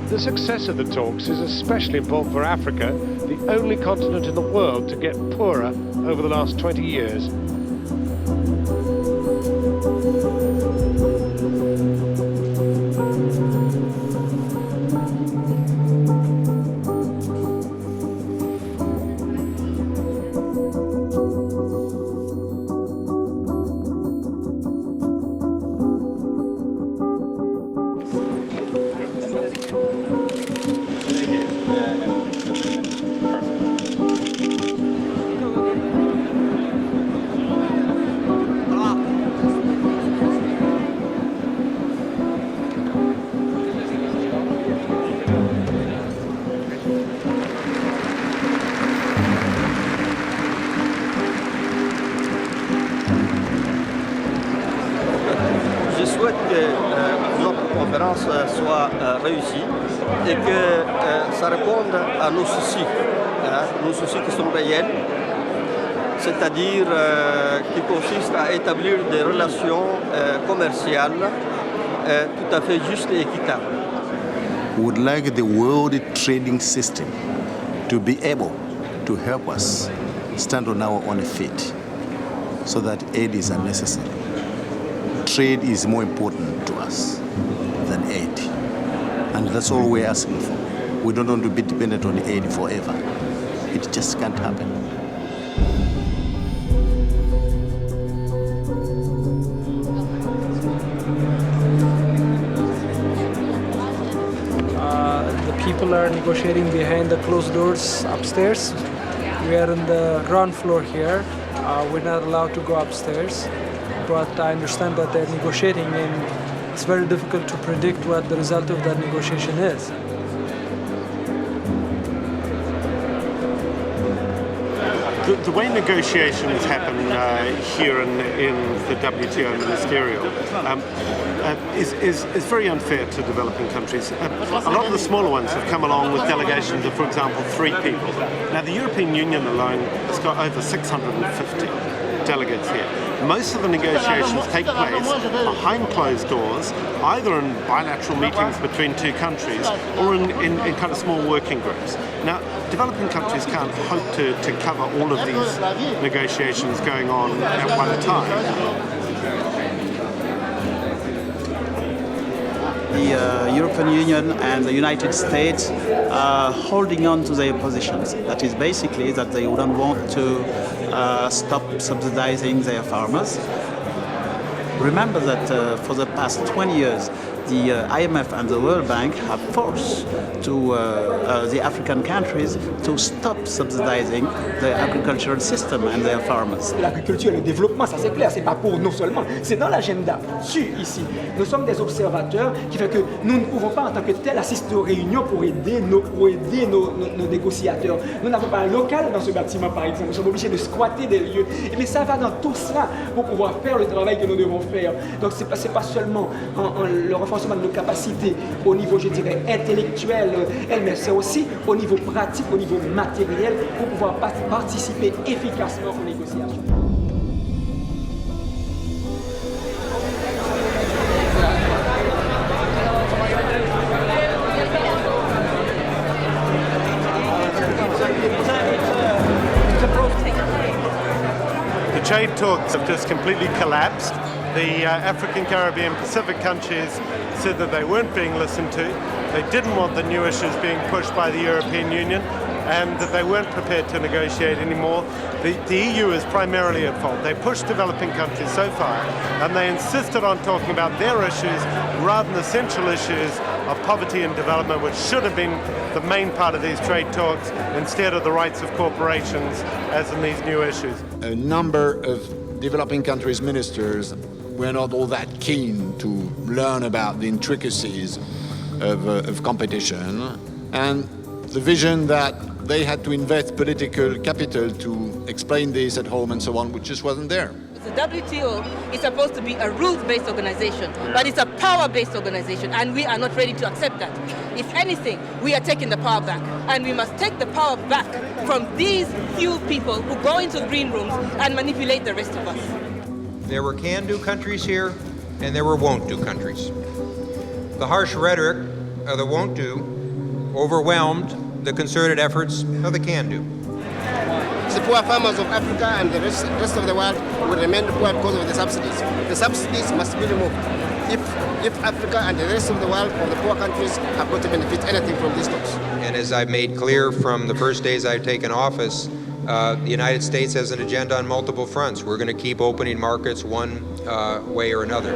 The success of the talks is especially important for Africa, the only continent in the world to get poorer over the last 20 years. soit réussie et que ça réponde à nos soucis qui sont réels, c'est-à-dire qui consistent à établir des relations commerciales tout à fait justes et équitables. We would like the world trading system to be able to help us stand on our own feet so that aid is unnecessary. Trade is more important to us than aid. And that's all we're asking for. We don't want to be dependent on aid forever. It just can't happen. The people are negotiating behind the closed doors upstairs. We are on the ground floor here. We're not allowed to go upstairs. But I understand that they're negotiating, and it's very difficult to predict what the result of that negotiation is. The way negotiations happen here in the WTO ministerial is very unfair to developing countries. A lot of the smaller ones have come along with delegations of, for example, 3 people. Now, the European Union alone has got over 650 delegates here. Most of the negotiations take place behind closed doors, either in bilateral meetings between 2 countries or in kind of small working groups. Now, developing countries can't hope to cover all of these negotiations going on at one time. The European Union and the United States are holding on to their positions. That is basically that they wouldn't want to stop subsidizing their farmers. Remember that for the past 20 years, the IMF and the World Bank have forced the African countries to stop subsidizing the agricultural system and their farmers. L'agriculture et le développement, ça c'est clair, c'est pas pour nous seulement, c'est dans l'agenda, ici. Nous sommes des observateurs qui fait que nous ne pouvons pas en tant que tel assister aux réunions pour aider nos négociateurs. Nous n'avons pas un local dans ce bâtiment par exemple, nous sommes obligés de squatter des lieux. Mais ça va dans tout cela pour pouvoir faire le travail que nous devons faire. Donc c'est pas seulement le renforcement de nos capacités au niveau, je dirais, intellectuel, mais c'est aussi au niveau pratique, au niveau matériel, pour pouvoir participer efficacement aux négociations. trade talks have just completely collapsed. The African, Caribbean, Pacific countries said that they weren't being listened to. They didn't want the new issues being pushed by the European Union, and that they weren't prepared to negotiate anymore. The EU is primarily at fault. They pushed developing countries so far, and they insisted on talking about their issues rather than the central issues of poverty and development, which should have been the main part of these trade talks, instead of the rights of corporations as in these new issues. A number of developing countries' ministers were not all that keen to learn about the intricacies of competition, and the vision that they had to invest political capital to explain this at home and so on, which just wasn't there. The WTO is supposed to be a rules-based organization, but it's a power-based organization, and we are not ready to accept that. If anything, we are taking the power back, and we must take the power back from these few people who go into the green rooms and manipulate the rest of us. There were can-do countries here, and there were won't-do countries. The harsh rhetoric of the won't-do overwhelmed the concerted efforts of the can-do. The poor farmers of Africa and the rest of the world will remain poor because of the subsidies. The subsidies must be removed. If Africa and the rest of the world, or the poor countries, are going to benefit anything from these talks. And as I've made clear from the first days I've taken office, the United States has an agenda on multiple fronts. We're going to keep opening markets one way or another.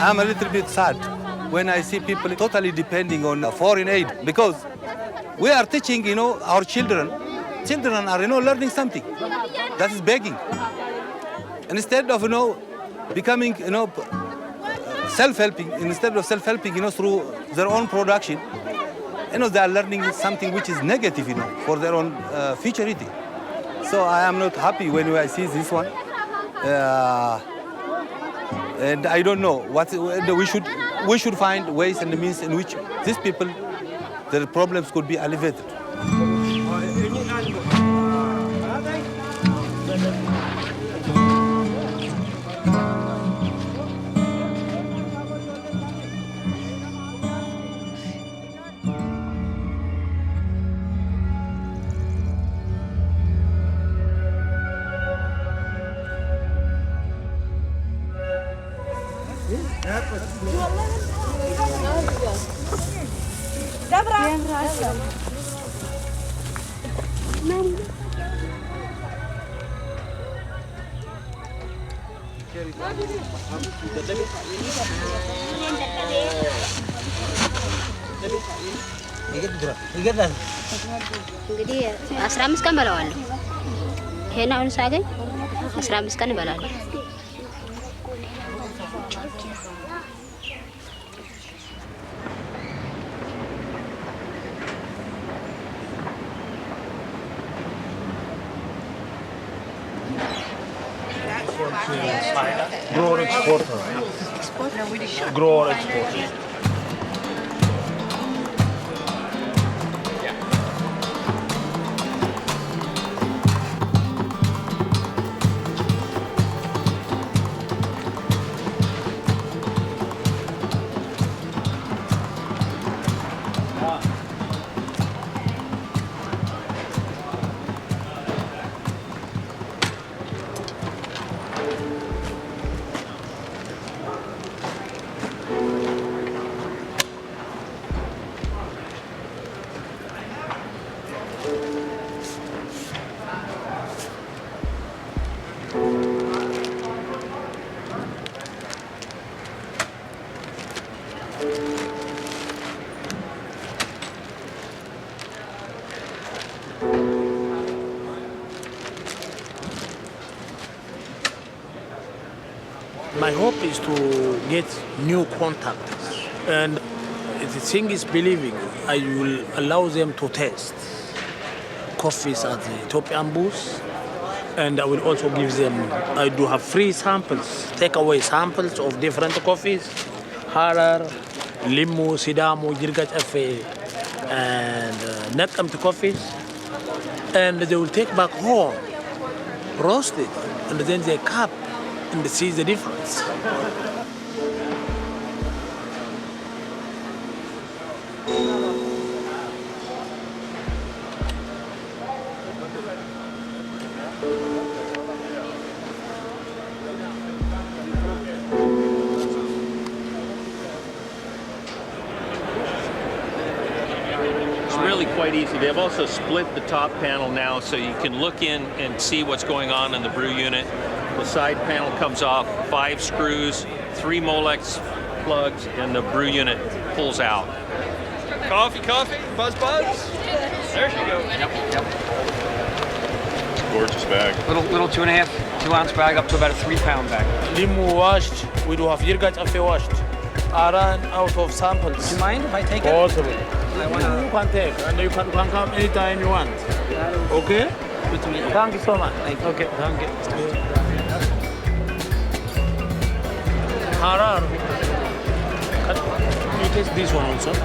I'm a little bit sad when I see people totally depending on foreign aid, because we are teaching, our children. Children are, learning something. That is begging. And instead of, becoming, self-helping, instead of self-helping, through their own production, they are learning something which is negative, for their own futurity. So I am not happy when I see this one. And I don't know what we should find ways and means in which these people, their problems could be alleviated. እንግዲህ 15 ቀን በላዋለሁ። ይሄን አሁን ሳገኝ 15 ቀን እበላለሁ። Grower exporter. Grower exporter. My hope is to get new contacts, and the thing is believing. I will allow them to taste coffees at the Ethiopian booth, and I will also give them, I do have free samples, takeaway samples of different coffees, Harar, Limu, Sidamu, Jirgat Afe, and Nakamti coffees, and they will take back home, roast it, and then they cup and see the difference. Quite easy. They've also split the top panel now so you can look in and see what's going on in the brew unit. The side panel comes off, 5 screws, 3 Molex plugs, and the brew unit pulls out. Coffee, buzz. There she goes. Yep. Gorgeous bag. Little 2.5, 2 ounce bag up to about a 3 pound bag. Limu washed, we do have Jirgat Afe washed. I ran out of samples. Do you mind if I take it? Possible. You can take, and you can come anytime you want. Okay? Good to meet you. Thank you so much. Thank you. Okay, thank you. Harar, can you taste this one also? Okay,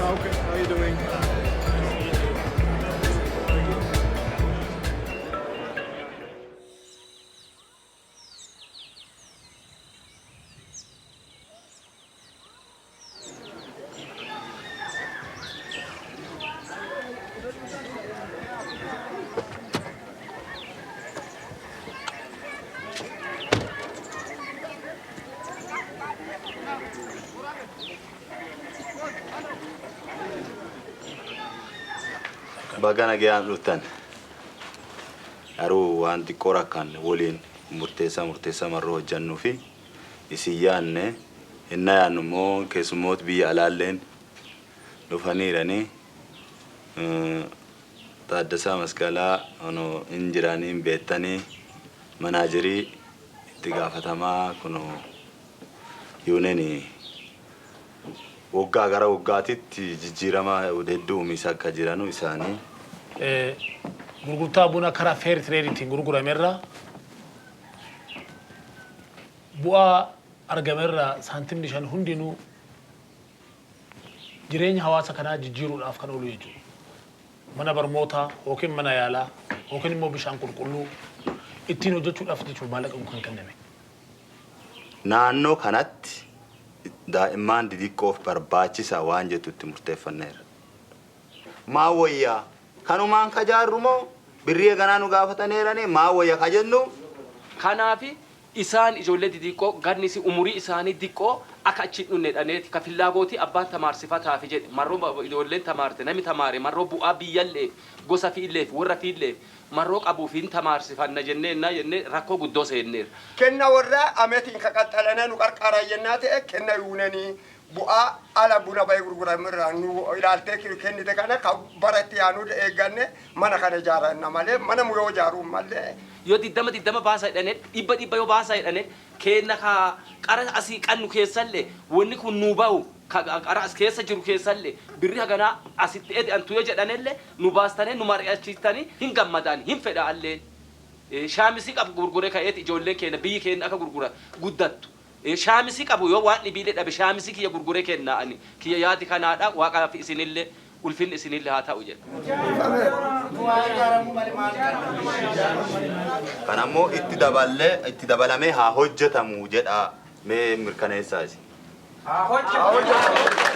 how are you doing? Bagana gyan rutan. Aru anti korakan wolin murtesa marro jannu fi isiyanne inna yanu mo kesumot bi alallen dofanirani tadasa maskala ono injirani betani manajeri tigafatama kuno yuneni wogga gara woggaatitti jijjiirama udeddu misakka jiranu isaanii gurgurtaa buna karaa fair trading gurguramerra bu'aa argamerra saantimni 5 hundinuu jireenya hawaasa kanaa jijjiiruudhaaf kan oolu jechuudha. Mana barnootaa yookiin mana yaalaa yookiin immoo bishaan qulqulluu ittiin hojjechuudhaaf jechuudha maallaqa kan kenname. Naannoo kanatti daa'imman didiqqoof barbaachisaa waan jettutti murteeffanneera. Maa wayyaa kanumaan kajaarru moo birrii ganaa nu gaafataneerani maa wayya kajennu kanaafi isaan ijoollee didiqqoo gannisi umurii isaanii diqqoo akka achi dhunne dhaneeti ka fillaagooti abbaan tamaarsifataa fi jedhe marroo ijoolleen tamaarte nami tamaare marroo bu'aa biyyallee gosa fiilleef warra fiilleef marroo qabuufiin tamaarsifanna jennee rakkoo guddoo seenneera. Kenna warra ametiin kaqaxxalana nu qarqara jennaa ta'e kenna yuunanii bu'aa ala buna bay gurguramirraa nu ilaaltee kennite kana ka baratti yaanu eegganne mana kana ijaaranna malee mana muyoo ijaaruun malee. Yoo diddama baasaa hidhane dhibba yoo baasaa hidhane kenna ka qara asii qannu keessallee wanni kun nu bahu qara as keessa jiru keessallee birri haganaa asitti edi antuyo jedhanellee nu baastane nu mari'achiistanii hin gammadaan hin fedhaallee shaamisii qabu gurguree ka'eeti ijoolleen keenya biyyi keenya akka gurgura guddattu. Shaamisii qabu yoo waan dhibiilee dhabe shaamisii kiyya gurguree kennaani kiyya yaadi kanaadha waaqaaf isinillee ulfinni isinillee haa ta'u jedha. Kanammoo itti dabalamee haa hojjetamu jedha mee mirkaneessaa isi. Haa hojjetamu.